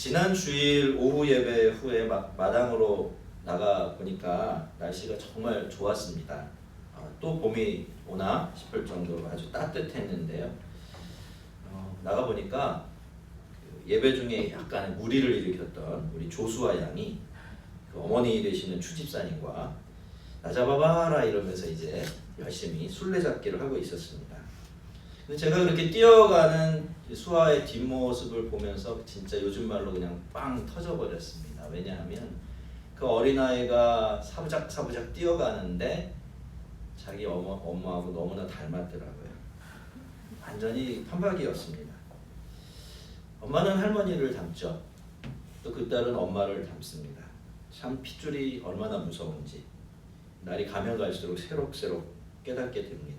지난 주일 오후 예배 후에 마당으로 나가 보니까 날씨가 정말 좋았습니다. 또 봄이 오나 싶을 정도로 아주 따뜻했는데요. 나가 보니까 예배 중에 약간의 무리를 일으켰던 우리 조수아 양이 그 어머니 되시는 추집사님과 나 잡아봐라 이러면서 이제 열심히 술래잡기를 하고 있었습니다. 근데 제가 그렇게 뛰어가는 수아의 뒷모습을 보면서 진짜 요즘 말로 그냥 빵 터져버렸습니다. 왜냐하면 그 어린아이가 사부작 뛰어가는데 자기 엄마하고 너무나 닮았더라고요. 완전히 판박이었습니다. 엄마는 할머니를 닮죠. 또 그 딸은 엄마를 닮습니다. 참 핏줄이 얼마나 무서운지 날이 가면 갈수록 새록새록 깨닫게 됩니다.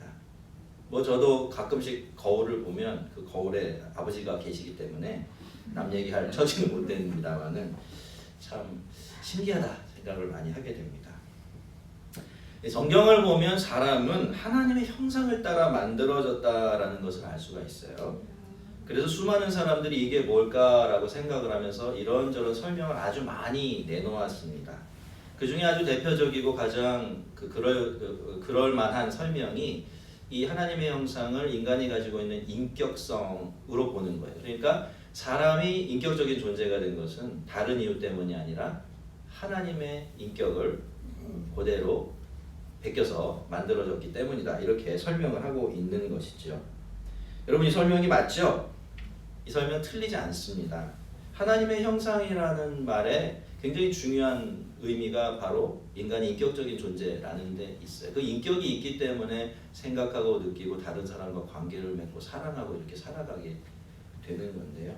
저도 가끔씩 거울을 보면 그 거울에 아버지가 계시기 때문에 남 얘기할 처지는 못 됩니다만은 참 신기하다 생각을 많이 하게 됩니다. 성경을 보면 사람은 하나님의 형상을 따라 만들어졌다라는 것을 알 수가 있어요. 그래서 수많은 사람들이 이게 뭘까라고 생각을 하면서 이런저런 설명을 아주 많이 내놓았습니다. 그 중에 아주 대표적이고 가장 그럴 만한 설명이 이 하나님의 형상을 인간이 가지고 있는 인격성으로 보는 거예요. 그러니까 사람이 인격적인 존재가 된 것은 다른 이유 때문이 아니라 하나님의 인격을 그대로 베껴서 만들어졌기 때문이다. 이렇게 설명을 하고 있는 것이죠. 여러분 이 설명이 맞죠? 이 설명 틀리지 않습니다. 하나님의 형상이라는 말에 굉장히 중요한 의미가 바로 인간이 인격적인 존재라는 데 있어요. 그 인격이 있기 때문에 생각하고 느끼고 다른 사람과 관계를 맺고 사랑하고 이렇게 살아가게 되는 건데요.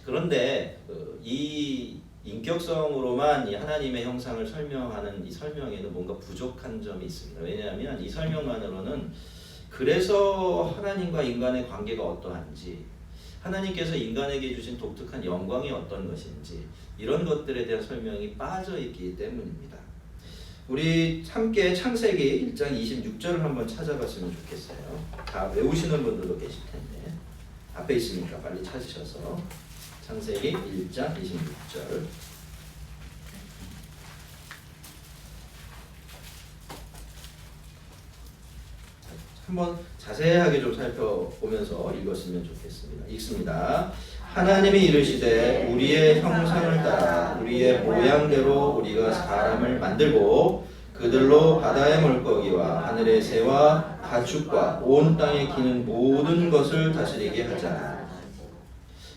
그런데 이 인격성으로만 이 하나님의 형상을 설명하는 이 설명에는 뭔가 부족한 점이 있습니다. 왜냐하면 이 설명만으로는 그래서 하나님과 인간의 관계가 어떠한지, 하나님께서 인간에게 주신 독특한 영광이 어떤 것인지 이런 것들에 대한 설명이 빠져 있기 때문입니다. 우리 함께 창세기 1장 26절을 한번 찾아봤으면 좋겠어요. 다 외우시는 분들도 계실 텐데 앞에 있으니까 빨리 찾으셔서 창세기 1장 26절 한번 자세하게 좀 살펴보면서 읽었으면 좋겠습니다. 읽습니다. 하나님이 이르시되 우리의 형상을 따라 우리의 모양대로 우리가 사람을 만들고 그들로 바다의 물고기와 하늘의 새와 가축과 온 땅에 기는 모든 것을 다스리게 하자.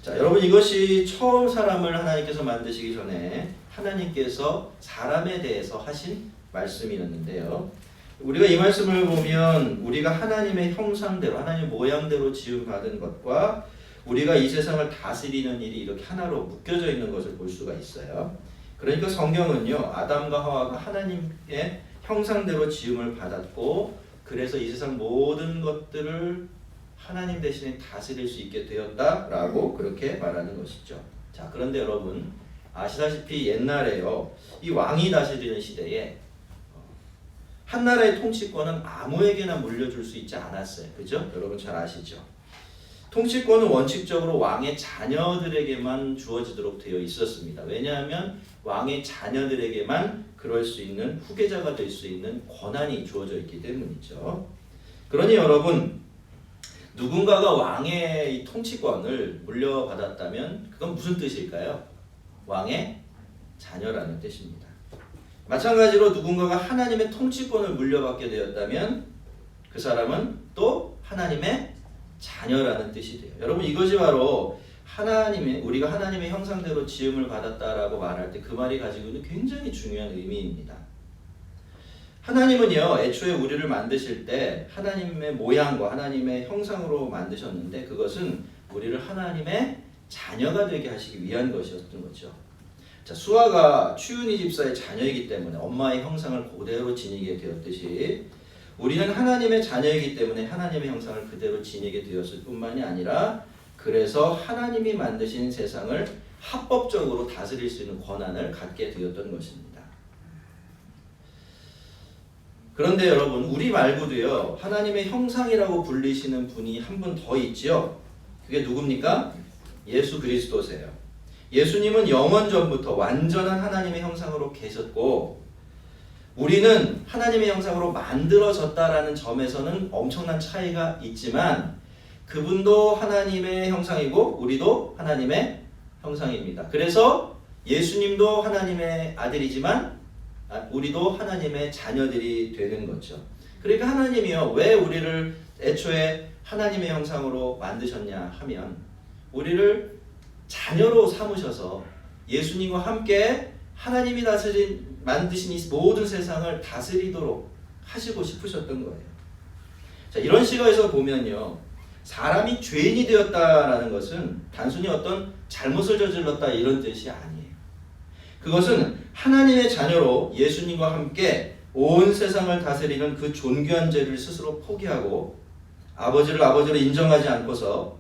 자, 여러분 이것이 처음 사람을 하나님께서 만드시기 전에 하나님께서 사람에 대해서 하신 말씀이었는데요. 우리가 이 말씀을 보면 우리가 하나님의 형상대로 하나님의 모양대로 지음받은 것과 우리가 이 세상을 다스리는 일이 이렇게 하나로 묶여져 있는 것을 볼 수가 있어요. 그러니까 성경은요, 아담과 하와가 하나님의 형상대로 지음을 받았고 그래서 이 세상 모든 것들을 하나님 대신에 다스릴 수 있게 되었다라고 그렇게 말하는 것이죠. 자, 그런데 여러분 아시다시피 옛날에요, 이 왕이 다스리는 시대에 한 나라의 통치권은 아무에게나 물려줄 수 있지 않았어요. 그죠? 여러분 잘 아시죠? 통치권은 원칙적으로 왕의 자녀들에게만 주어지도록 되어 있었습니다. 왜냐하면 왕의 자녀들에게만 그럴 수 있는 후계자가 될 수 있는 권한이 주어져 있기 때문이죠. 그러니 여러분 누군가가 왕의 통치권을 물려받았다면 그건 무슨 뜻일까요? 왕의 자녀라는 뜻입니다. 마찬가지로 누군가가 하나님의 통치권을 물려받게 되었다면 그 사람은 또 하나님의 자녀라는 뜻이 돼요. 여러분 이것이 바로 우리가 하나님의 형상대로 지음을 받았다라고 말할 때 그 말이 가지고 있는 굉장히 중요한 의미입니다. 하나님은요 애초에 우리를 만드실 때 하나님의 모양과 하나님의 형상으로 만드셨는데 그것은 우리를 하나님의 자녀가 되게 하시기 위한 것이었던 거죠. 자, 수아가 추윤희 집사의 자녀이기 때문에 엄마의 형상을 그대로 지니게 되었듯이 우리는 하나님의 자녀이기 때문에 하나님의 형상을 그대로 지니게 되었을 뿐만이 아니라 그래서 하나님이 만드신 세상을 합법적으로 다스릴 수 있는 권한을 갖게 되었던 것입니다. 그런데 여러분 우리 말고도요 하나님의 형상이라고 불리시는 분이 한 분 더 있지요. 그게 누굽니까? 예수 그리스도세요. 예수님은 영원 전부터 완전한 하나님의 형상으로 계셨고 우리는 하나님의 형상으로 만들어졌다라는 점에서는 엄청난 차이가 있지만 그분도 하나님의 형상이고 우리도 하나님의 형상입니다. 그래서 예수님도 하나님의 아들이지만 우리도 하나님의 자녀들이 되는 거죠. 그러니까 하나님이요, 왜 우리를 애초에 하나님의 형상으로 만드셨냐 하면 우리를 자녀로 삼으셔서 예수님과 함께 하나님이 만드신 이 모든 세상을 다스리도록 하시고 싶으셨던 거예요. 자, 이런 시각에서 보면요, 사람이 죄인이 되었다라는 것은 단순히 어떤 잘못을 저질렀다 이런 뜻이 아니에요. 그것은 하나님의 자녀로 예수님과 함께 온 세상을 다스리는 그 존귀한 죄를 스스로 포기하고 아버지를 아버지로 인정하지 않고서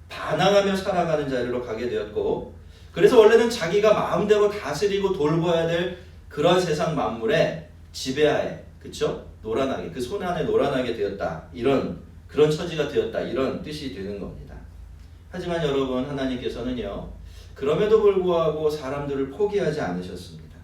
반항하며 살아가는 자리로 가게 되었고, 그래서 원래는 자기가 마음대로 다스리고 돌봐야 될 그런 세상 만물의 지배하에, 그쵸? 노란하게, 그 손 안에 노란하게 되었다. 그런 처지가 되었다. 이런 뜻이 되는 겁니다. 하지만 여러분, 하나님께서는요, 그럼에도 불구하고 사람들을 포기하지 않으셨습니다.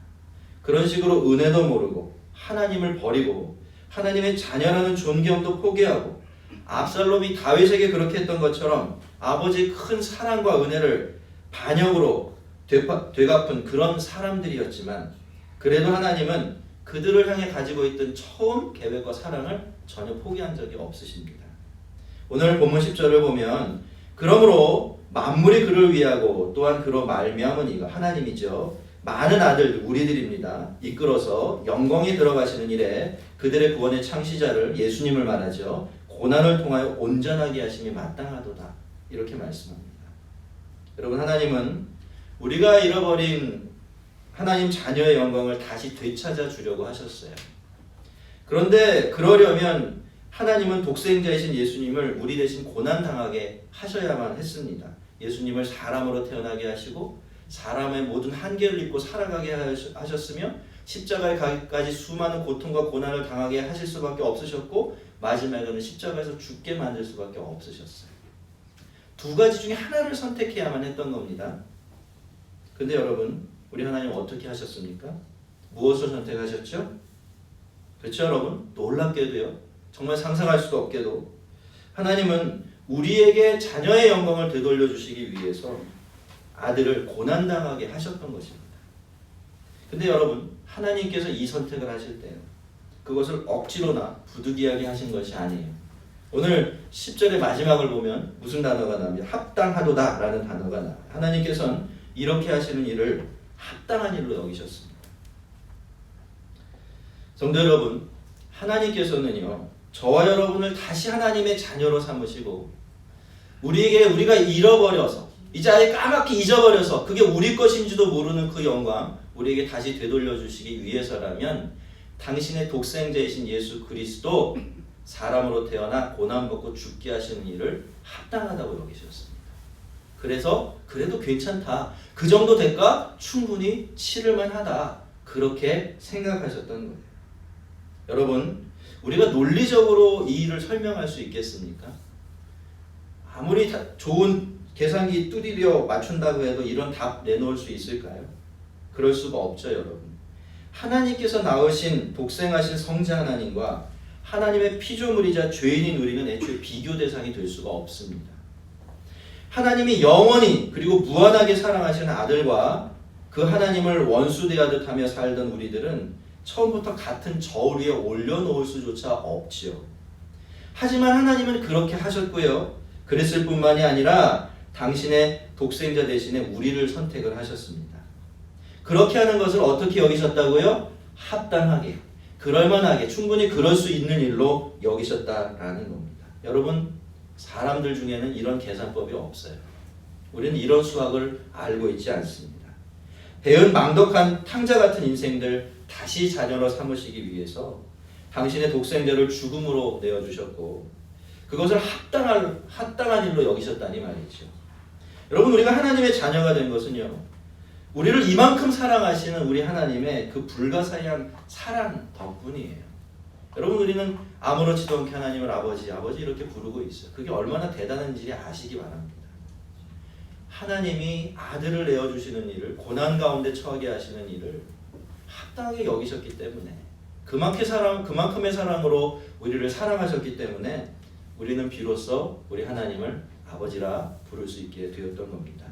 그런 식으로 은혜도 모르고 하나님을 버리고 하나님의 자녀라는 존경도 포기하고 압살롬이 다윗에게 그렇게 했던 것처럼 아버지의 큰 사랑과 은혜를 반역으로 되갚은 그런 사람들이었지만 그래도 하나님은 그들을 향해 가지고 있던 처음 계획과 사랑을 전혀 포기한 적이 없으십니다. 오늘 본문 10절을 보면 그러므로 만물이 그를 위하고 또한 그로 말미암은 이가 하나님이죠. 많은 아들들 우리들입니다. 이끌어서 영광에 들어가시는 일에 그들의 구원의 창시자를 예수님을 말하죠. 고난을 통하여 온전하게 하심이 마땅하도다. 이렇게 말씀합니다. 여러분, 하나님은 우리가 잃어버린 하나님 자녀의 영광을 다시 되찾아 주려고 하셨어요. 그런데 그러려면 하나님은 독생자이신 예수님을 우리 대신 고난당하게 하셔야만 했습니다. 예수님을 사람으로 태어나게 하시고 사람의 모든 한계를 입고 살아가게 하셨으며 십자가에 가기까지 수많은 고통과 고난을 당하게 하실 수밖에 없으셨고 마지막에는 십자가에서 죽게 만들 수밖에 없으셨어요. 두 가지 중에 하나를 선택해야만 했던 겁니다. 근데 여러분, 우리 하나님 어떻게 하셨습니까? 무엇을 선택하셨죠? 그렇죠 여러분? 놀랍게도요, 정말 상상할 수도 없게도 하나님은 우리에게 자녀의 영광을 되돌려 주시기 위해서 아들을 고난당하게 하셨던 것입니다. 근데 여러분, 하나님께서 이 선택을 하실 때요, 그것을 억지로나 부득이하게 하신 것이 아니에요. 오늘 10절의 마지막을 보면 무슨 단어가 나옵니다. 합당하도다 라는 단어가 나와요. 하나님께서는 이렇게 하시는 일을 합당한 일로 여기셨습니다. 성도 여러분, 하나님께서는요, 저와 여러분을 다시 하나님의 자녀로 삼으시고 우리가 잃어버려서 이제 아예 까맣게 잊어버려서 그게 우리 것인지도 모르는 그 영광 우리에게 다시 되돌려 주시기 위해서라면 당신의 독생자이신 예수 그리스도 사람으로 태어나 고난받고 죽게 하시는 일을 합당하다고 여기셨습니다. 그래서 그래도 괜찮다, 그 정도 대가 충분히 치를만 하다, 그렇게 생각하셨던 거예요. 여러분, 우리가 논리적으로 이 일을 설명할 수 있겠습니까? 아무리 좋은 계산기 두드려 맞춘다고 해도 이런 답 내놓을 수 있을까요? 그럴 수가 없죠, 여러분. 하나님께서 낳으신 독생하신 성자 하나님과 하나님의 피조물이자 죄인인 우리는 애초에 비교 대상이 될 수가 없습니다. 하나님이 영원히 그리고 무한하게 사랑하시는 아들과 그 하나님을 원수 대하듯 하며 살던 우리들은 처음부터 같은 저울 위에 올려놓을 수조차 없지요. 하지만 하나님은 그렇게 하셨고요, 그랬을 뿐만이 아니라 당신의 독생자 대신에 우리를 선택을 하셨습니다. 그렇게 하는 것을 어떻게 여기셨다고요? 합당하게, 그럴만하게, 충분히 그럴 수 있는 일로 여기셨다라는 겁니다. 여러분, 사람들 중에는 이런 계산법이 없어요. 우리는 이런 수학을 알고 있지 않습니다. 배은 망덕한 탕자 같은 인생들 다시 자녀로 삼으시기 위해서 당신의 독생자를 죽음으로 내어주셨고 그것을 합당한 일로 여기셨다니 말이죠. 여러분, 우리가 하나님의 자녀가 된 것은요, 우리를 이만큼 사랑하시는 우리 하나님의 그 불가사의한 사랑 덕분이에요. 여러분, 우리는 아무렇지도 않게 하나님을 아버지 이렇게 부르고 있어요. 그게 얼마나 대단한 일인지 아시기 바랍니다. 하나님이 아들을 내어주시는 일을, 고난 가운데 처하게 하시는 일을 합당하게 여기셨기 때문에, 그만큼의 사랑으로 우리를 사랑하셨기 때문에 우리는 비로소 우리 하나님을 아버지라 부를 수 있게 되었던 겁니다.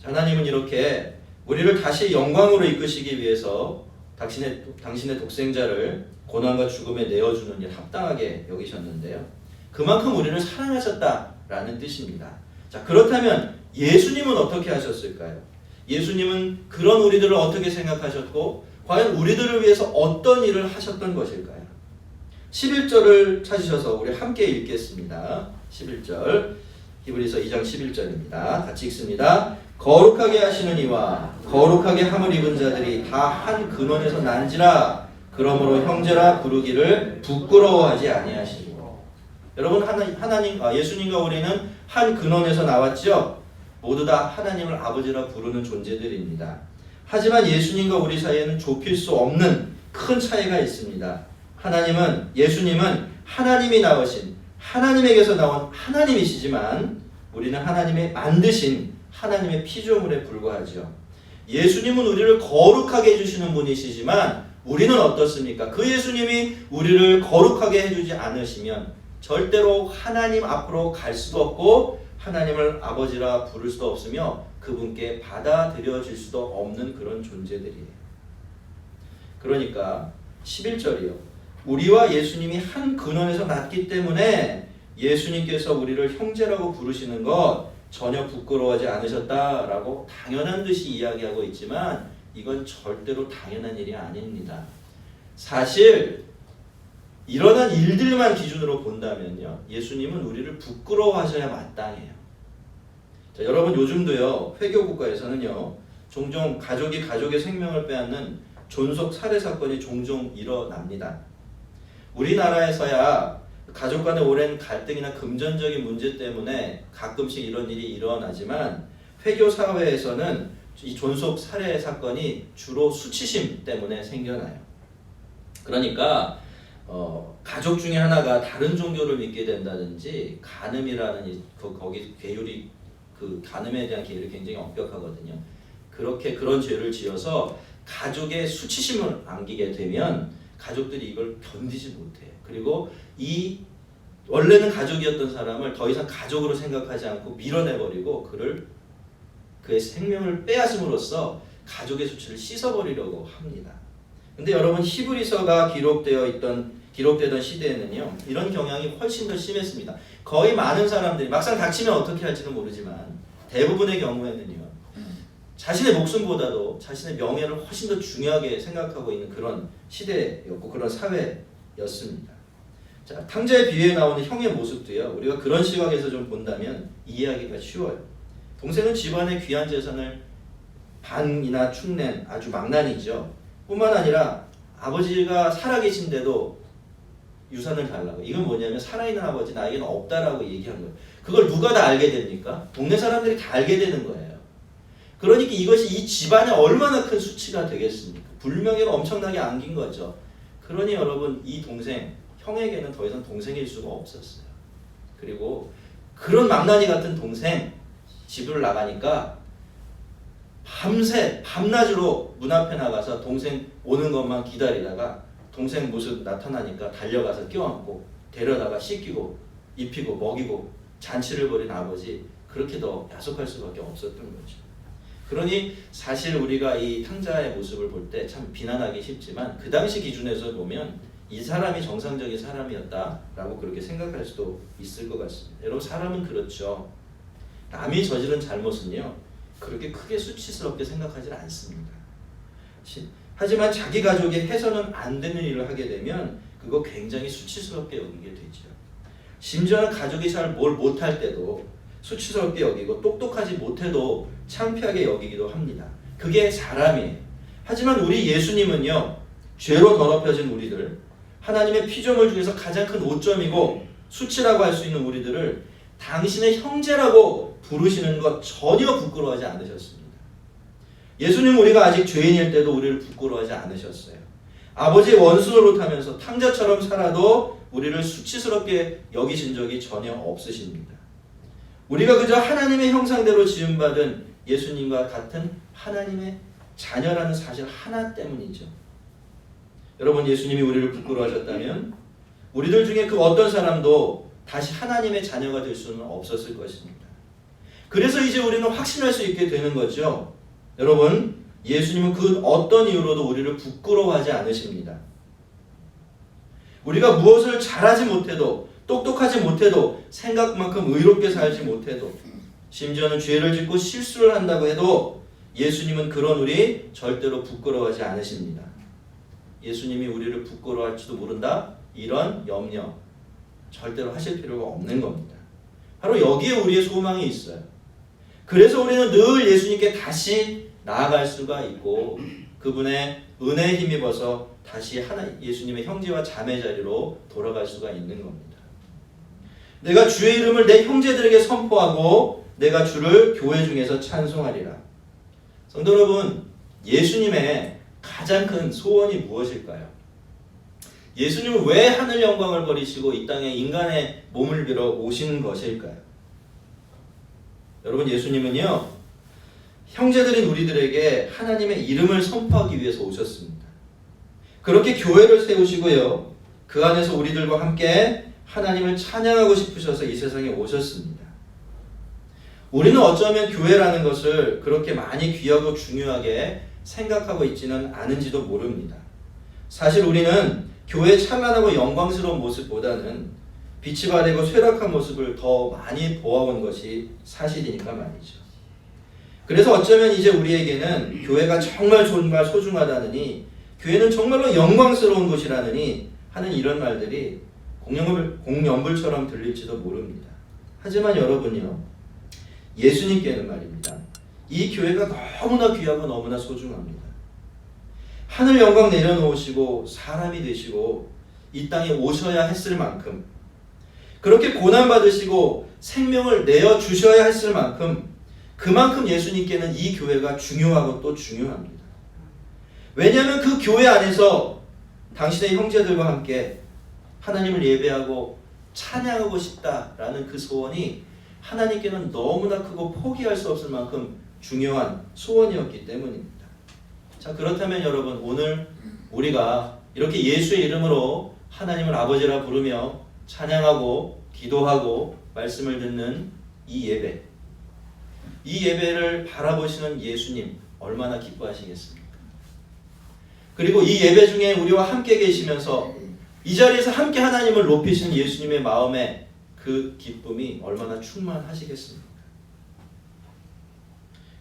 하나님은 이렇게 우리를 다시 영광으로 이끄시기 위해서 당신의 독생자를 고난과 죽음에 내어주는 일 합당하게 여기셨는데요. 그만큼 우리를 사랑하셨다라는 뜻입니다. 자, 그렇다면 예수님은 어떻게 하셨을까요? 예수님은 그런 우리들을 어떻게 생각하셨고 과연 우리들을 위해서 어떤 일을 하셨던 것일까요? 11절을 찾으셔서 우리 함께 읽겠습니다. 11절, 히브리서 2장 11절입니다. 같이 읽습니다. 거룩하게 하시는 이와 거룩하게 함을 입은 자들이 다 한 근원에서 난지라. 그러므로 형제라 부르기를 부끄러워하지 아니하시고. 여러분, 예수님과 우리는 한 근원에서 나왔죠. 모두 다 하나님을 아버지라 부르는 존재들입니다. 하지만 예수님과 우리 사이에는 좁힐 수 없는 큰 차이가 있습니다. 예수님은 하나님이 낳으신, 하나님에게서 나온 하나님이시지만 우리는 하나님의 만드신 하나님의 피조물에 불과하죠. 예수님은 우리를 거룩하게 해주시는 분이시지만 우리는 어떻습니까? 그 예수님이 우리를 거룩하게 해주지 않으시면 절대로 하나님 앞으로 갈 수도 없고 하나님을 아버지라 부를 수도 없으며 그분께 받아들여질 수도 없는 그런 존재들이에요. 그러니까 11절이요. 우리와 예수님이 한 근원에서 났기 때문에 예수님께서 우리를 형제라고 부르시는 것 전혀 부끄러워하지 않으셨다라고 당연한 듯이 이야기하고 있지만 이건 절대로 당연한 일이 아닙니다. 사실 일어난 일들만 기준으로 본다면요, 예수님은 우리를 부끄러워하셔야 마땅해요. 자, 여러분, 요즘도요 회교 국가에서는요 종종 가족의 생명을 빼앗는 존속 살해 사건이 종종 일어납니다. 우리나라에서야 가족 간의 오랜 갈등이나 금전적인 문제 때문에 가끔씩 이런 일이 일어나지만 회교 사회에서는 이 존속 살해 사건이 주로 수치심 때문에 생겨나요. 그러니까 가족 중에 하나가 다른 종교를 믿게 된다든지 간음이라는 거기 계율이 그 간음에 대한 계율이 굉장히 엄격하거든요. 그런 죄를 지어서 가족의 수치심을 안기게 되면 가족들이 이걸 견디지 못해요. 그리고 원래는 가족이었던 사람을 더 이상 가족으로 생각하지 않고 밀어내버리고 그의 생명을 빼앗음으로써 가족의 수치를 씻어버리려고 합니다. 근데 여러분, 히브리서가 기록되던 시대에는요 이런 경향이 훨씬 더 심했습니다. 거의 많은 사람들이 막상 닥치면 어떻게 할지는 모르지만 대부분의 경우에는요 자신의 목숨보다도 자신의 명예를 훨씬 더 중요하게 생각하고 있는 그런 시대였고 그런 사회였습니다. 자, 탕자의 비유에 나오는 형의 모습도요 우리가 그런 시각에서 좀 본다면 이해하기가 쉬워요. 동생은 집안의 귀한 재산을 반이나 축낸 아주 망나니죠. 뿐만 아니라 아버지가 살아계신데도 유산을 달라고. 이건 뭐냐면 살아있는 아버지 나에게는 없다라고 얘기한 거예요. 그걸 누가 다 알게 됩니까? 동네 사람들이 다 알게 되는 거예요. 그러니까 이것이 이 집안에 얼마나 큰 수치가 되겠습니까? 불명예가 엄청나게 안긴 거죠. 그러니 여러분, 이 동생, 형에게는 더 이상 동생일 수가 없었어요. 그리고 그런 망나니 같은 동생 집을 나가니까 밤낮으로 문 앞에 나가서 동생 오는 것만 기다리다가 동생 모습 나타나니까 달려가서 껴안고 데려다가 씻기고 입히고 먹이고 잔치를 벌인 아버지, 그렇게 더 야속할 수밖에 없었던 거죠. 그러니 사실 우리가 이 탕자의 모습을 볼 때 참 비난하기 쉽지만 그 당시 기준에서 보면 이 사람이 정상적인 사람이었다라고 그렇게 생각할 수도 있을 것 같습니다. 여러분, 사람은 그렇죠. 남이 저지른 잘못은요 그렇게 크게 수치스럽게 생각하지 않습니다. 하지만 자기 가족이 해서는 안 되는 일을 하게 되면 그거 굉장히 수치스럽게 여기게 되죠. 심지어는 가족이 잘 뭘 못할 때도 수치스럽게 여기고 똑똑하지 못해도 창피하게 여기기도 합니다. 그게 사람이에요. 하지만 우리 예수님은요 죄로 더럽혀진 우리들, 하나님의 피조물 중에서 가장 큰 오점이고 수치라고 할 수 있는 우리들을 당신의 형제라고 부르시는 것 전혀 부끄러워하지 않으셨습니다. 예수님은 우리가 아직 죄인일 때도 우리를 부끄러워하지 않으셨어요. 아버지의 원수 노릇하면서 탕자처럼 살아도 우리를 수치스럽게 여기신 적이 전혀 없으십니다. 우리가 그저 하나님의 형상대로 지음받은 예수님과 같은 하나님의 자녀라는 사실 하나 때문이죠. 여러분, 예수님이 우리를 부끄러워하셨다면 우리들 중에 그 어떤 사람도 다시 하나님의 자녀가 될 수는 없었을 것입니다. 그래서 이제 우리는 확신할 수 있게 되는 거죠. 여러분, 예수님은 그 어떤 이유로도 우리를 부끄러워하지 않으십니다. 우리가 무엇을 잘하지 못해도, 똑똑하지 못해도, 생각만큼 의롭게 살지 못해도, 심지어는 죄를 짓고 실수를 한다고 해도 예수님은 그런 우리 절대로 부끄러워하지 않으십니다. 예수님이 우리를 부끄러워할지도 모른다? 이런 염려 절대로 하실 필요가 없는 겁니다. 바로 여기에 우리의 소망이 있어요. 그래서 우리는 늘 예수님께 다시 나아갈 수가 있고 그분의 은혜에 힘입어서 다시 예수님의 형제와 자매 자리로 돌아갈 수가 있는 겁니다. 내가 주의 이름을 내 형제들에게 선포하고 내가 주를 교회 중에서 찬송하리라. 성도 여러분, 예수님의 가장 큰 소원이 무엇일까요? 예수님은 왜 하늘 영광을 버리시고 이 땅에 인간의 몸을 빌어 오신 것일까요? 여러분, 예수님은요, 형제들인 우리들에게 하나님의 이름을 선포하기 위해서 오셨습니다. 그렇게 교회를 세우시고요, 그 안에서 우리들과 함께 하나님을 찬양하고 싶으셔서 이 세상에 오셨습니다. 우리는 어쩌면 교회라는 것을 그렇게 많이 귀하고 중요하게 생각하고 있지는 않은지도 모릅니다. 사실 우리는 교회의 찬란하고 영광스러운 모습보다는 빛이 바래고 쇠락한 모습을 더 많이 보아온 것이 사실이니까 말이죠. 그래서 어쩌면 이제 우리에게는 교회가 정말 소중하다느니, 교회는 정말로 영광스러운 곳이라느니 하는 이런 말들이 공연불처럼 들릴지도 모릅니다. 하지만 여러분요, 예수님께는 말입니다, 이 교회가 너무나 귀하고 너무나 소중합니다. 하늘 영광 내려놓으시고 사람이 되시고 이 땅에 오셔야 했을 만큼, 그렇게 고난받으시고 생명을 내어주셔야 했을 만큼, 그만큼 예수님께는 이 교회가 중요하고 또 중요합니다. 왜냐하면 그 교회 안에서 당신의 형제들과 함께 하나님을 예배하고 찬양하고 싶다라는 그 소원이 하나님께는 너무나 크고 포기할 수 없을 만큼 중요한 소원이었기 때문입니다. 자, 그렇다면 여러분, 오늘 우리가 이렇게 예수의 이름으로 하나님을 아버지라 부르며 찬양하고 기도하고 말씀을 듣는 이 예배를 바라보시는 예수님 얼마나 기뻐하시겠습니까? 그리고 이 예배 중에 우리와 함께 계시면서 이 자리에서 함께 하나님을 높이시는 예수님의 마음에 그 기쁨이 얼마나 충만하시겠습니까?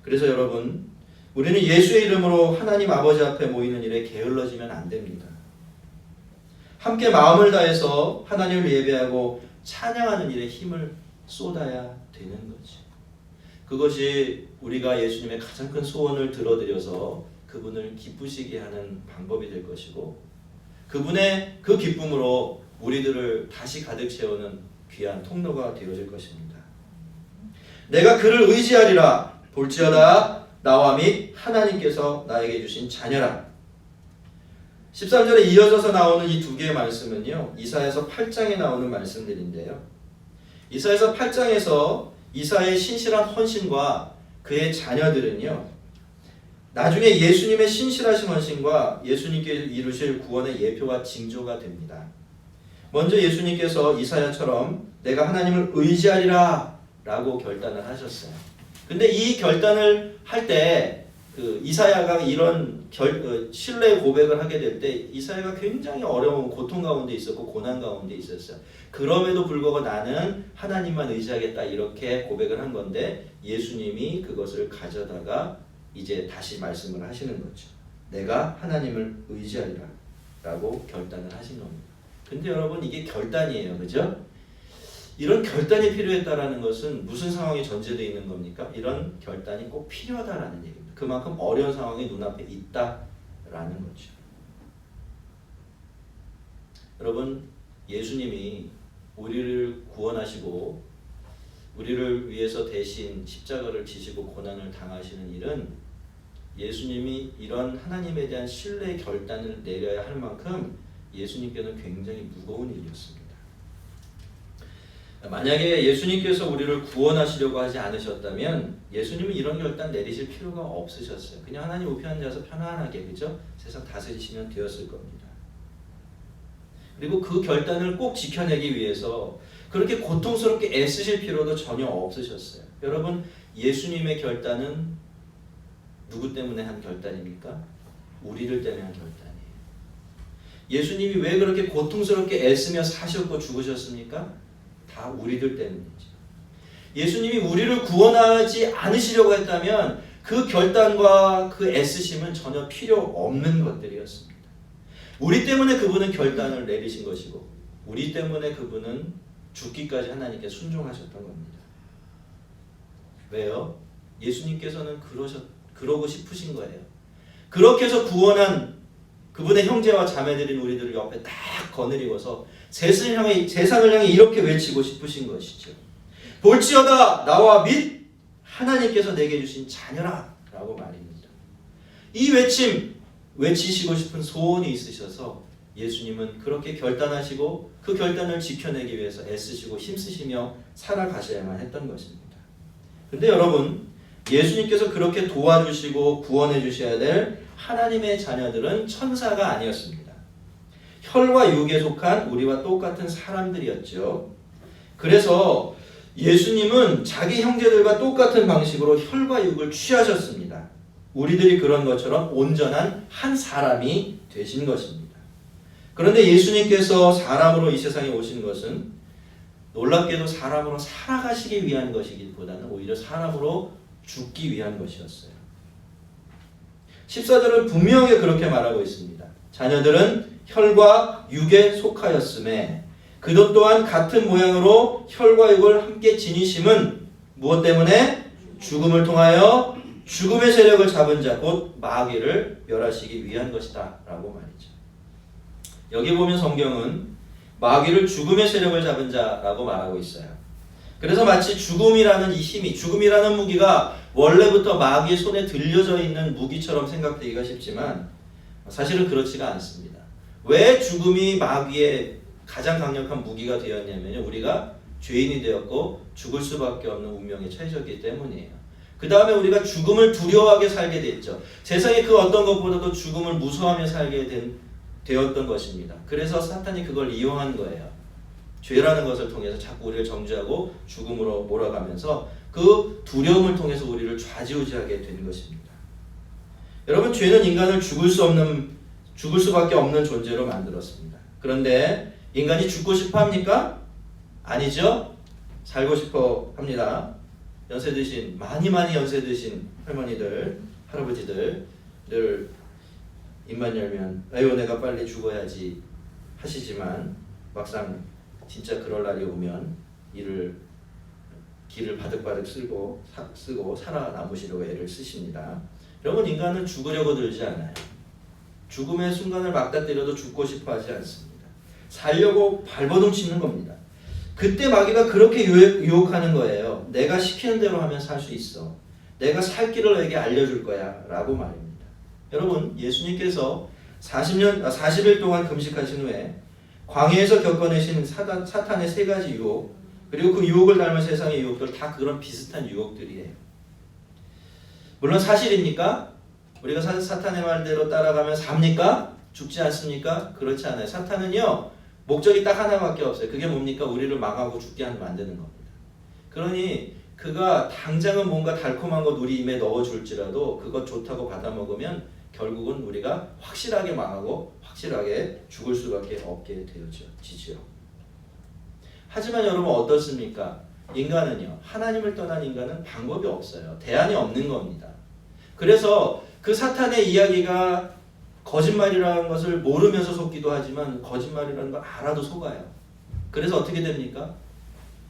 그래서 여러분, 우리는 예수의 이름으로 하나님 아버지 앞에 모이는 일에 게을러지면 안 됩니다. 함께 마음을 다해서 하나님을 예배하고 찬양하는 일에 힘을 쏟아야 되는 거지. 그것이 우리가 예수님의 가장 큰 소원을 들어드려서 그분을 기쁘시게 하는 방법이 될 것이고, 그분의 그 기쁨으로 우리들을 다시 가득 채우는 귀한 통로가 되어질 것입니다. 내가 그를 의지하리라. 볼지어다 나와 및 하나님께서 나에게 주신 자녀라. 13절에 이어져서 나오는 이 두 개의 말씀은요, 이사야서 8장에 나오는 말씀들인데요, 이사야서 8장에서 이사야의 신실한 헌신과 그의 자녀들은요, 나중에 예수님의 신실하신 헌신과 예수님께 이루실 구원의 예표와 징조가 됩니다. 먼저 예수님께서 이사야처럼 내가 하나님을 의지하리라 라고 결단을 하셨어요. 근데 이 결단을 할 때 이사야가 이런 신뢰의 고백을 하게 될 때 이사야가 굉장히 어려운 고통 가운데 있었고 고난 가운데 있었어요. 그럼에도 불구하고 나는 하나님만 의지하겠다 이렇게 고백을 한 건데, 예수님이 그것을 가져다가 이제 다시 말씀을 하시는 거죠. 내가 하나님을 의지하리라 라고 결단을 하신 겁니다. 근데 여러분, 이게 결단이에요. 그죠? 이런 결단이 필요했다라는 것은 무슨 상황이 전제되어 있는 겁니까? 이런 결단이 꼭 필요하다라는 얘기입니다. 그만큼 어려운 상황이 눈앞에 있다라는 거죠. 여러분, 예수님이 우리를 구원하시고 우리를 위해서 대신 십자가를 지시고 고난을 당하시는 일은 예수님이 이런 하나님에 대한 신뢰의 결단을 내려야 할 만큼 예수님께는 굉장히 무거운 일이었습니다. 만약에 예수님께서 우리를 구원하시려고 하지 않으셨다면 예수님은 이런 결단 내리실 필요가 없으셨어요. 그냥 하나님 우편에 앉아서 편안하게 그죠? 세상 다스리시면 되었을 겁니다. 그리고 그 결단을 꼭 지켜내기 위해서 그렇게 고통스럽게 애쓰실 필요도 전혀 없으셨어요. 여러분, 예수님의 결단은 누구 때문에 한 결단입니까? 우리들 때문에 한 결단이에요. 예수님이 왜 그렇게 고통스럽게 애쓰며 사셨고 죽으셨습니까? 다 우리들 때문이죠. 예수님이 우리를 구원하지 않으시려고 했다면 그 결단과 그 애쓰심은 전혀 필요 없는 것들이었습니다. 우리 때문에 그분은 결단을 내리신 것이고 우리 때문에 그분은 죽기까지 하나님께 순종하셨던 겁니다. 왜요? 예수님께서는 그러고 싶으신 거예요. 그렇게 해서 구원한 그분의 형제와 자매들인 우리들을 옆에 딱 거느리고서 세상을 향해 이렇게 외치고 싶으신 것이죠. 볼지어다 나와 및 하나님께서 내게 주신 자녀라 라고 말입니다. 이 외치시고 싶은 소원이 있으셔서 예수님은 그렇게 결단하시고 그 결단을 지켜내기 위해서 애쓰시고 힘쓰시며 살아가셔야만 했던 것입니다. 근데 여러분, 예수님께서 그렇게 도와주시고 구원해 주셔야 될 하나님의 자녀들은 천사가 아니었습니다. 혈과 육에 속한 우리와 똑같은 사람들이었죠. 그래서 예수님은 자기 형제들과 똑같은 방식으로 혈과 육을 취하셨습니다. 우리들이 그런 것처럼 온전한 한 사람이 되신 것입니다. 그런데 예수님께서 사람으로 이 세상에 오신 것은 놀랍게도 사람으로 살아가시기 위한 것이기보다는 오히려 사람으로 죽기 위한 것이었어요. 14절은 분명하게 그렇게 말하고 있습니다. 자녀들은 혈과 육에 속하였음에 그것 또한 같은 모양으로 혈과 육을 함께 지니심은 무엇 때문에? 죽음을 통하여 죽음의 세력을 잡은 자 곧 마귀를 멸하시기 위한 것이다 라고 말이죠. 여기 보면 성경은 마귀를 죽음의 세력을 잡은 자라고 말하고 있어요. 그래서 마치 죽음이라는 이 힘이, 죽음이라는 무기가 원래부터 마귀의 손에 들려져 있는 무기처럼 생각되기가 쉽지만 사실은 그렇지가 않습니다. 왜 죽음이 마귀의 가장 강력한 무기가 되었냐면요, 우리가 죄인이 되었고 죽을 수밖에 없는 운명에 처해졌기 때문이에요. 그 다음에 우리가 죽음을 두려워하게 살게 됐죠. 세상에 그 어떤 것보다도 죽음을 무서워하며 살게 되었던 것입니다. 그래서 사탄이 그걸 이용한 거예요. 죄라는 것을 통해서 자꾸 우리를 정죄하고 죽음으로 몰아가면서 그 두려움을 통해서 우리를 좌지우지하게 된 것입니다. 여러분, 죄는 인간을 죽을 수밖에 없는 존재로 만들었습니다. 그런데 인간이 죽고 싶어 합니까? 아니죠. 살고 싶어 합니다. 연세 드신, 많이 연세 드신 할머니들, 할아버지들 늘 입만 열면 아유 내가 빨리 죽어야지 하시지만 막상 진짜 그럴 날이 오면 길을 바득바득 쓰고 살아남으시려고 애를 쓰십니다. 여러분, 인간은 죽으려고 들지 않아요. 죽음의 순간을 맞닥뜨려도 죽고 싶어 하지 않습니다. 살려고 발버둥 치는 겁니다. 그때 마귀가 그렇게 유혹하는 거예요. 내가 시키는 대로 하면 살 수 있어. 내가 살 길을 너에게 알려줄 거야 라고 말입니다. 여러분, 예수님께서 40일 동안 금식하신 후에 광야에서 겪어내신 사탄의 세 가지 유혹, 그리고 그 유혹을 닮은 세상의 유혹들 다 그런 비슷한 유혹들이에요. 물론 사실입니까? 우리가 사탄의 말대로 따라가면 삽니까? 죽지 않습니까? 그렇지 않아요. 사탄은요, 목적이 딱 하나밖에 없어요. 그게 뭡니까? 우리를 망하고 죽게 만드는 겁니다. 그러니 그가 당장은 뭔가 달콤한 것 우리 입에 넣어줄지라도 그것 좋다고 받아먹으면 결국은 우리가 확실하게 망하고 확실하게 죽을 수밖에 없게 되어지죠. 하지만 여러분, 어떻습니까? 인간은요, 하나님을 떠난 인간은 방법이 없어요. 대안이 없는 겁니다. 그래서 그 사탄의 이야기가 거짓말이라는 것을 모르면서 속기도 하지만 거짓말이라는 걸 알아도 속아요. 그래서 어떻게 됩니까?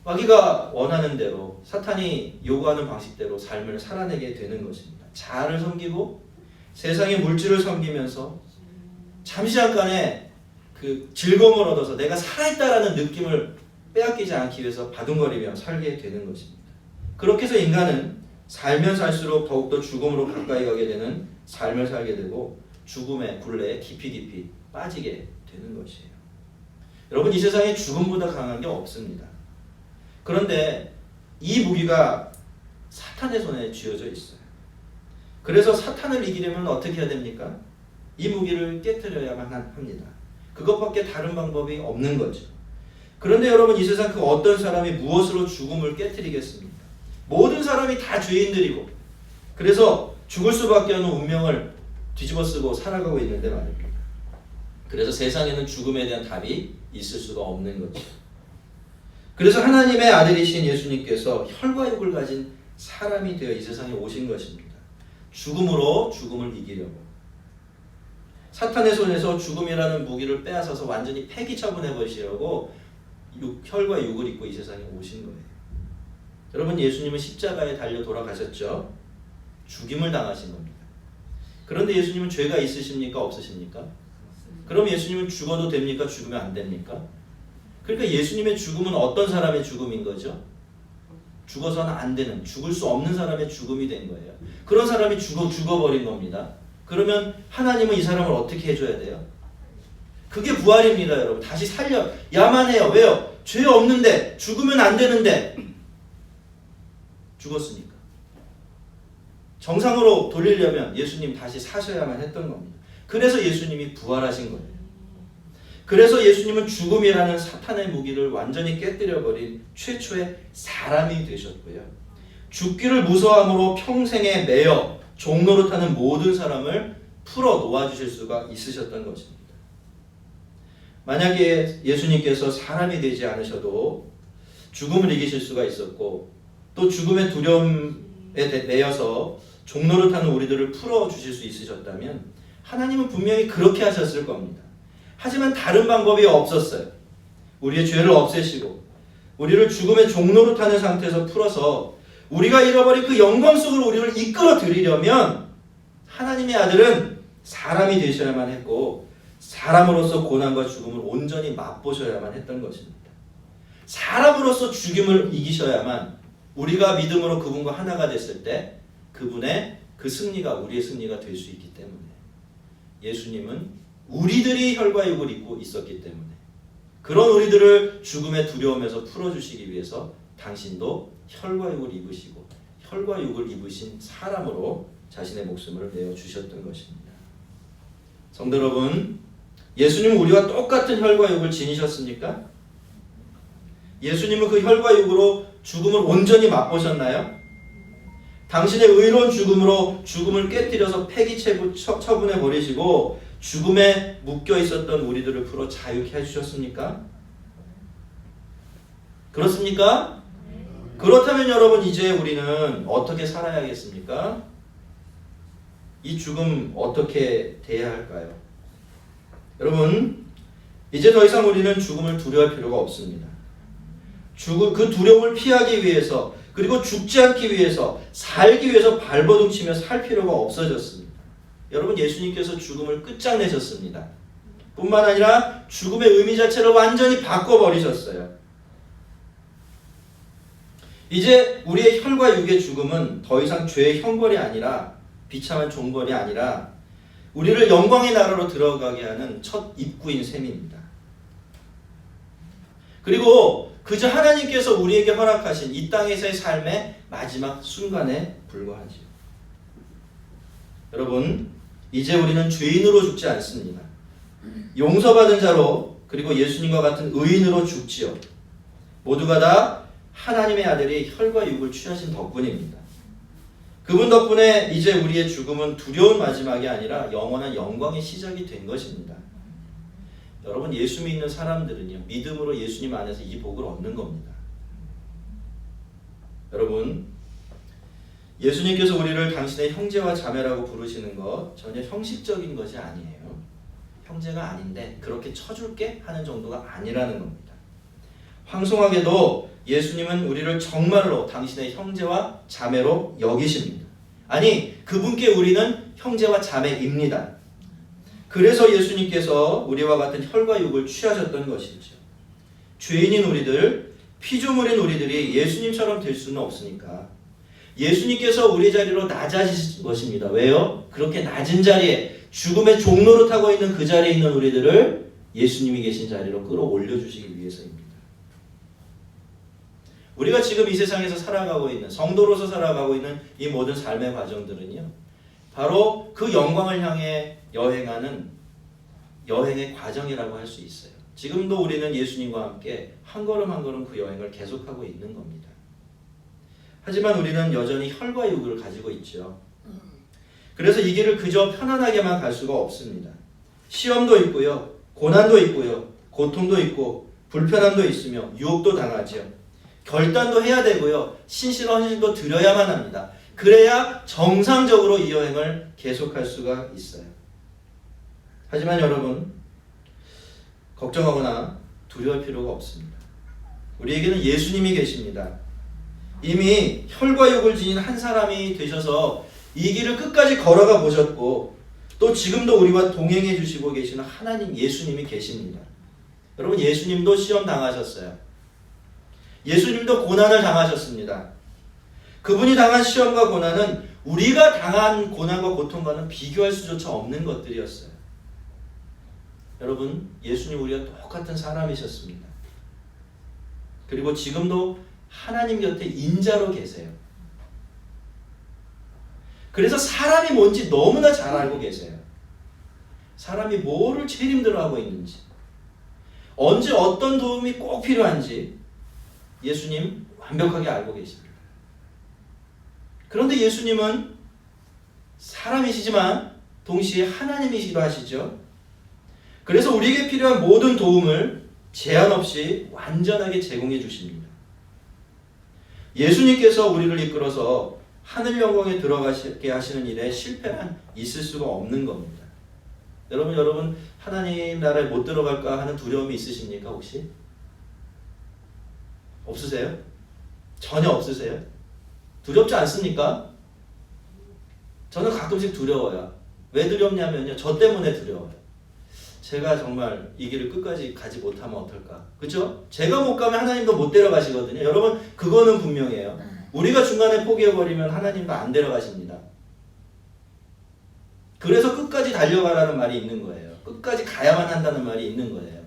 마귀가 원하는 대로, 사탄이 요구하는 방식대로 삶을 살아내게 되는 것입니다. 자아를 섬기고 세상의 물질을 섬기면서 잠시 잠깐의 그 즐거움을 얻어서 내가 살아있다라는 느낌을 빼앗기지 않기 위해서 바둥거리며 살게 되는 것입니다. 그렇게 해서 인간은 살면 살수록 더욱더 죽음으로 가까이 가게 되는 삶을 살게 되고 죽음의 굴레에 깊이 빠지게 되는 것이에요. 여러분, 이 세상에 죽음보다 강한 게 없습니다. 그런데 이 무기가 사탄의 손에 쥐어져 있어요. 그래서 사탄을 이기려면 어떻게 해야 됩니까? 이 무기를 깨뜨려야만 합니다. 그것밖에 다른 방법이 없는 거죠. 그런데 여러분, 이 세상 그 어떤 사람이 무엇으로 죽음을 깨뜨리겠습니까? 모든 사람이 다 죄인들이고, 그래서 죽을 수밖에 없는 운명을 뒤집어쓰고 살아가고 있는데 말입니다. 그래서 세상에는 죽음에 대한 답이 있을 수가 없는 거죠. 그래서 하나님의 아들이신 예수님께서 혈과 육을 가진 사람이 되어 이 세상에 오신 것입니다. 죽음으로 죽음을 이기려고. 사탄의 손에서 죽음이라는 무기를 빼앗아서 완전히 폐기 처분해버리시려고 혈과 육을 입고 이 세상에 오신 거예요. 여러분, 예수님은 십자가에 달려 돌아가셨죠. 죽임을 당하신 겁니다. 그런데 예수님은 죄가 있으십니까? 없으십니까? 그럼 예수님은 죽어도 됩니까? 죽으면 안 됩니까? 그러니까 예수님의 죽음은 어떤 사람의 죽음인 거죠? 죽어서는 안 되는, 죽을 수 없는 사람의 죽음이 된 거예요. 그런 사람이 죽어버린 겁니다. 그러면 하나님은 이 사람을 어떻게 해줘야 돼요? 그게 부활입니다, 여러분. 다시 살려야만 해요. 왜요? 죄 없는데, 죽으면 안 되는데 죽었으니까. 정상으로 돌리려면 예수님 다시 사셔야만 했던 겁니다. 그래서 예수님이 부활하신 거예요. 그래서 예수님은 죽음이라는 사탄의 무기를 완전히 깨뜨려버린 최초의 사람이 되셨고요. 죽기를 무서워함으로 평생에 매여 종노릇하는 모든 사람을 풀어 놓아주실 수가 있으셨던 것입니다. 만약에 예수님께서 사람이 되지 않으셔도 죽음을 이기실 수가 있었고, 또 죽음의 두려움에 매여서 종노릇하는 우리들을 풀어주실 수 있으셨다면 하나님은 분명히 그렇게 하셨을 겁니다. 하지만 다른 방법이 없었어요. 우리의 죄를 없애시고 우리를 죽음의 종노릇하는 상태에서 풀어서 우리가 잃어버린 그 영광 속으로 우리를 이끌어 들이려면 하나님의 아들은 사람이 되셔야만 했고, 사람으로서 고난과 죽음을 온전히 맛보셔야만 했던 것입니다. 사람으로서 죽음을 이기셔야만 우리가 믿음으로 그분과 하나가 됐을 때 그분의 그 승리가 우리의 승리가 될 수 있기 때문에, 예수님은 우리들이 혈과 육을 입고 있었기 때문에 그런 우리들을 죽음의 두려움에서 풀어주시기 위해서 당신도 혈과 육을 입으시고 혈과 육을 입으신 사람으로 자신의 목숨을 내어주셨던 것입니다. 성도 여러분, 예수님은 우리와 똑같은 혈과 육을 지니셨습니까? 예수님은 그 혈과 육으로 죽음을 온전히 맛보셨나요? 당신의 의로운 죽음으로 죽음을 깨뜨려서 폐기 처분해 버리시고 죽음에 묶여 있었던 우리들을 풀어 자유케 해주셨습니까? 그렇습니까? 그렇다면 여러분, 이제 우리는 어떻게 살아야겠습니까? 이 죽음 어떻게 대해야 할까요? 여러분, 이제 더 이상 우리는 죽음을 두려워할 필요가 없습니다. 그 두려움을 피하기 위해서, 그리고 죽지 않기 위해서, 살기 위해서 발버둥치며 살 필요가 없어졌습니다. 여러분, 예수님께서 죽음을 끝장내셨습니다. 뿐만 아니라 죽음의 의미 자체를 완전히 바꿔버리셨어요. 이제 우리의 혈과 육의 죽음은 더 이상 죄의 형벌이 아니라, 비참한 종벌이 아니라 우리를 영광의 나라로 들어가게 하는 첫 입구인 셈입니다. 그리고 그저 하나님께서 우리에게 허락하신 이 땅에서의 삶의 마지막 순간에 불과하지요. 여러분, 이제 우리는 죄인으로 죽지 않습니다. 용서받은 자로, 그리고 예수님과 같은 의인으로 죽지요. 모두가 다 하나님의 아들이 혈과 육을 취하신 덕분입니다. 그분 덕분에 이제 우리의 죽음은 두려운 마지막이 아니라 영원한 영광의 시작이 된 것입니다. 여러분, 예수 믿는 사람들은요, 믿음으로 예수님 안에서 이 복을 얻는 겁니다. 여러분, 예수님께서 우리를 당신의 형제와 자매라고 부르시는 것 전혀 형식적인 것이 아니에요. 형제가 아닌데 그렇게 쳐줄게 하는 정도가 아니라는 겁니다. 황송하게도 예수님은 우리를 정말로 당신의 형제와 자매로 여기십니다. 아니, 그분께 우리는 형제와 자매입니다. 그래서 예수님께서 우리와 같은 혈과 육을 취하셨던 것이죠. 죄인인 우리들, 피조물인 우리들이 예수님처럼 될 수는 없으니까 예수님께서 우리 자리로 낮아지신 것입니다. 왜요? 그렇게 낮은 자리에, 죽음의 종로를 타고 있는 그 자리에 있는 우리들을 예수님이 계신 자리로 끌어올려 주시기 위해서입니다. 우리가 지금 이 세상에서 살아가고 있는 성도로서 살아가고 있는 이 모든 삶의 과정들은요, 바로 그 영광을 향해 여행하는 여행의 과정이라고 할 수 있어요. 지금도 우리는 예수님과 함께 한 걸음 한 걸음 그 여행을 계속하고 있는 겁니다. 하지만 우리는 여전히 혈과 육을 가지고 있죠. 그래서 이 길을 그저 편안하게만 갈 수가 없습니다. 시험도 있고요, 고난도 있고요, 고통도 있고 불편함도 있으며 유혹도 당하죠. 결단도 해야 되고요, 신실한 헌신도 드려야만 합니다. 그래야 정상적으로 이 여행을 계속할 수가 있어요. 하지만 여러분, 걱정하거나 두려울 필요가 없습니다. 우리에게는 예수님이 계십니다. 이미 혈과 육을 지닌 한 사람이 되셔서 이 길을 끝까지 걸어가 보셨고, 또 지금도 우리와 동행해 주시고 계시는 하나님 예수님이 계십니다. 여러분, 예수님도 시험 당하셨어요. 예수님도 고난을 당하셨습니다. 그분이 당한 시험과 고난은 우리가 당한 고난과 고통과는 비교할 수조차 없는 것들이었어요. 여러분, 예수님 우리가 똑같은 사람이셨습니다. 그리고 지금도 하나님 곁에 인자로 계세요. 그래서 사람이 뭔지 너무나 잘 알고 계세요. 사람이 뭐를 제일 힘들어하고 있는지, 언제 어떤 도움이 꼭 필요한지 예수님 완벽하게 알고 계십니다. 그런데 예수님은 사람이시지만 동시에 하나님이시기도 하시죠. 그래서 우리에게 필요한 모든 도움을 제한 없이 완전하게 제공해 주십니다. 예수님께서 우리를 이끌어서 하늘 영광에 들어가게 하시는 일에 실패란 있을 수가 없는 겁니다. 여러분 하나님 나라에 못 들어갈까 하는 두려움이 있으십니까 혹시? 없으세요? 전혀 없으세요? 두렵지 않습니까? 저는 가끔씩 두려워요. 왜 두렵냐면요, 저 때문에 두려워요. 제가 정말 이 길을 끝까지 가지 못하면 어떨까? 그렇죠? 제가 못 가면 하나님도 못 데려가시거든요. 여러분, 그거는 분명해요. 우리가 중간에 포기해버리면 하나님도 안 데려가십니다. 그래서 끝까지 달려가라는 말이 있는 거예요. 끝까지 가야만 한다는 말이 있는 거예요.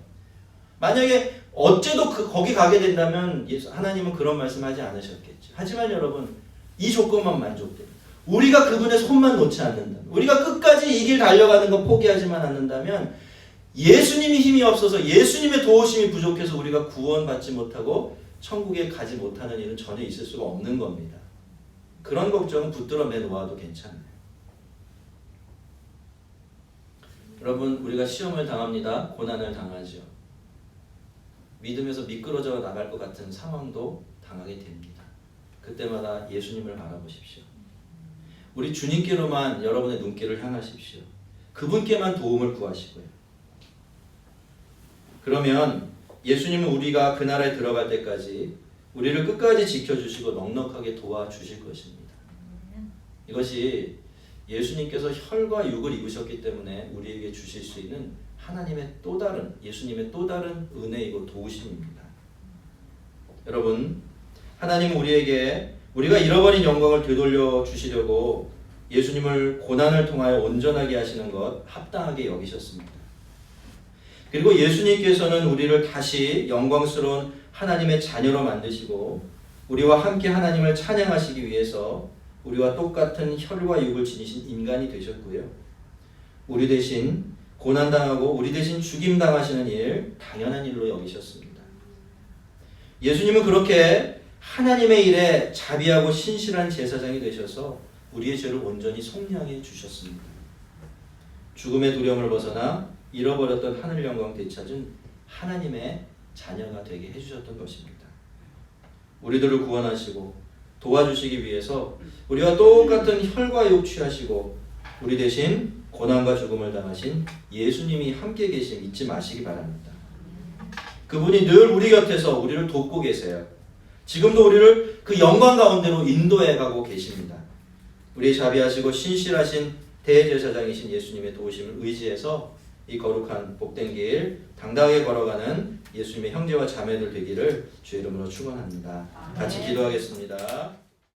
만약에 어째도 거기 가게 된다면 하나님은 그런 말씀하지 않으셨겠죠. 하지만 여러분, 이 조건만 만족돼요. 우리가 그분의 손만 놓지 않는다면, 우리가 끝까지 이 길 달려가는 거 포기하지만 않는다면, 예수님이 힘이 없어서 예수님의 도우심이 부족해서 우리가 구원받지 못하고 천국에 가지 못하는 일은 전혀 있을 수가 없는 겁니다. 그런 걱정은 붙들어 매놓아도 괜찮아요. 여러분, 우리가 시험을 당합니다. 고난을 당하죠. 믿음에서 미끄러져 나갈 것 같은 상황도 당하게 됩니다. 그때마다 예수님을 바라보십시오. 우리 주님께로만 여러분의 눈길을 향하십시오. 그분께만 도움을 구하시고요. 그러면 예수님은 우리가 그 나라에 들어갈 때까지 우리를 끝까지 지켜주시고 넉넉하게 도와주실 것입니다. 이것이 예수님께서 혈과 육을 입으셨기 때문에 우리에게 주실 수 있는 하나님의 또 다른, 예수님의 또 다른 은혜이고 도우심입니다. 여러분, 하나님은 우리에게 우리가 잃어버린 영광을 되돌려 주시려고 예수님을 고난을 통하여 온전하게 하시는 것 합당하게 여기셨습니다. 그리고 예수님께서는 우리를 다시 영광스러운 하나님의 자녀로 만드시고 우리와 함께 하나님을 찬양하시기 위해서 우리와 똑같은 혈과 육을 지니신 인간이 되셨고요. 우리 대신 고난당하고 우리 대신 죽임당하시는 일, 당연한 일로 여기셨습니다. 예수님은 그렇게 하나님의 일에 자비하고 신실한 제사장이 되셔서 우리의 죄를 온전히 속량해 주셨습니다. 죽음의 두려움을 벗어나 잃어버렸던 하늘 영광 되찾은 하나님의 자녀가 되게 해주셨던 것입니다. 우리들을 구원하시고 도와주시기 위해서 우리와 똑같은 혈과 육 취하시고 우리 대신 고난과 죽음을 당하신 예수님이 함께 계심 잊지 마시기 바랍니다. 그분이 늘 우리 곁에서 우리를 돕고 계세요. 지금도 우리를 그 영광 가운데로 인도해 가고 계십니다. 우리 자비하시고 신실하신 대제사장이신 예수님의 도우심을 의지해서 이 거룩한 복된 길 당당하게 걸어가는 예수님의 형제와 자매들 되기를 주의 이름으로 축원합니다. 같이 기도하겠습니다.